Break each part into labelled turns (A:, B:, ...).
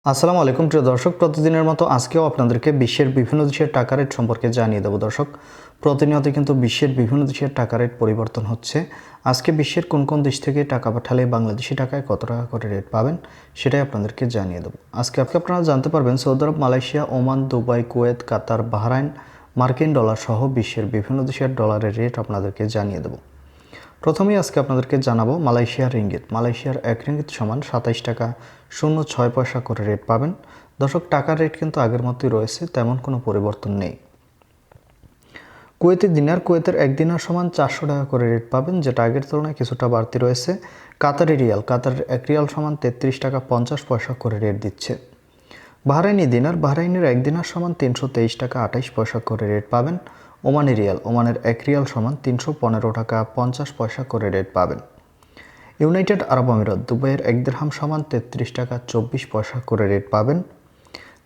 A: আসসালামু আলাইকুম প্রিয় দর্শক, প্রতিদিনের মতো আজকেও আপনাদেরকে বিশ্বের বিভিন্ন দেশের টাকা রেট সম্পর্কে জানিয়ে দেব। দর্শক, প্রতিনিয়ত কিন্তু বিশ্বের বিভিন্ন দেশের টাকা রেট পরিবর্তন হচ্ছে। আজকে বিশ্বের কোন কোন দেশ থেকে টাকা পাঠালে বাংলাদেশি টাকায় কত টাকা করে রেট পাবেন সেটাই আপনাদেরকে জানিয়ে দেব। আজকে আপনারা জানতে পারবেন সৌদি আরব, মালয়েশিয়া, ওমান, দুবাই, কুয়েত, কাতার, বাহরাইন, মার্কিন ডলার সহ বিশ্বের বিভিন্ন দেশের ডলারের রেট আপনাদেরকে জানিয়ে দেব। প্রথমেই আজকে আপনাদেরকে জানাবো মালয়েশিয়ার রিঙ্গিত। মালয়েশিয়ার ১ রিঙ্গিত সমান ২৭ টাকা ০৬ পয়সা করে রেট পাবেন। দর্শক, টাকার রেট কিন্তু আগের মতোই রয়েছে, তেমন কোনো পরিবর্তন নেই। কুয়েতি দিনার, কুয়েতের ১ দিনার সমান ৪০০ টাকা করে রেট পাবেন, যেটা আগের তুলনায় কিছুটা বাড়তি রয়েছে। কাতারি রিয়াল, কাতারের ১ রিয়াল সমান ৩৩ টাকা ৫০ পয়সা করে রেট দিচ্ছে। বাহরাইনি দিনার, বাহরাইনের ১ দিনার সমান ৩২৩ টাকা ২৮ পয়সা করে রেট পাবেন। ওমানি রিয়াল, ওমানের ১ রিয়াল সমান ৩১৫ টাকা ৫০ পয়সা করে রেট পাবেন। ইউনাইটেড আরব আমিরাত, দুবাইয়ের ১ দিরহাম সমান ৩৩ টাকা ২৪ পয়সা করে রেট পাবেন।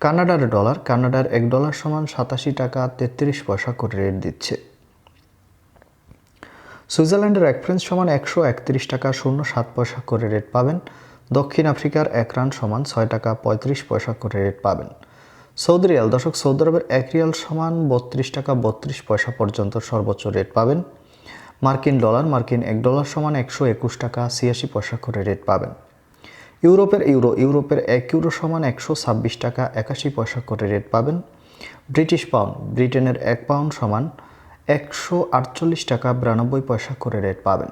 A: কানাডার ডলার, কানাডার ১ ডলার সমান ৮৭ টাকা ৩৩ পয়সা করে রেট দিচ্ছে। সুইজারল্যান্ডের ১ ফ্রাঙ্ক সমান ১৩১ টাকা ০৭ পয়সা করে রেট পাবেন। দক্ষিণ আফ্রিকার ১ রান সমান ৬ টাকা ৩৫ পয়সা করে রেট পাবেন। সৌদি রিয়াল, দর্শক, সৌদি আরবের ১ রিয়াল সমান ৩২ টাকা ৩২ পয়সা পর্যন্ত সর্বোচ্চ রেট পাবেন। মার্কিন ডলার, মার্কিন ১ ডলার সমান ১২১ টাকা ৮৬ পয়সা করে রেট পাবেন। ইউরোপের ইউরো, ইউরোপের ১ ইউরো সমান ১২৬ টাকা ৮১ পয়সা করে রেট পাবেন। ব্রিটিশ পাউন্ড, ব্রিটেনের ১ পাউন্ড সমান ১৪৮ টাকা ৯২ পয়সা করে রেট পাবেন।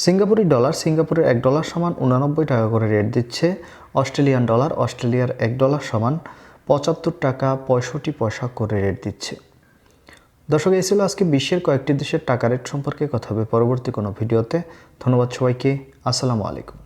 A: সিঙ্গাপুরি ডলার, সিঙ্গাপুরের ১ ডলার সমান ৮৯ টাকা করে রেট দিচ্ছে। অস্ট্রেলিয়ান ডলার, অস্ট্রেলিয়ার ১ ডলার সমান ৭৫ টাকা ৬৫ পয়সা করে রেট দিচ্ছে। দর্শক, এই ছিল আজকে বিশ্বের কয়েকটি দেশের টাকা রেট সম্পর্কে কথা হবে পরবর্তী কোনো ভিডিওতে। ধন্যবাদ সবাইকে। আসসালামু আলাইকুম।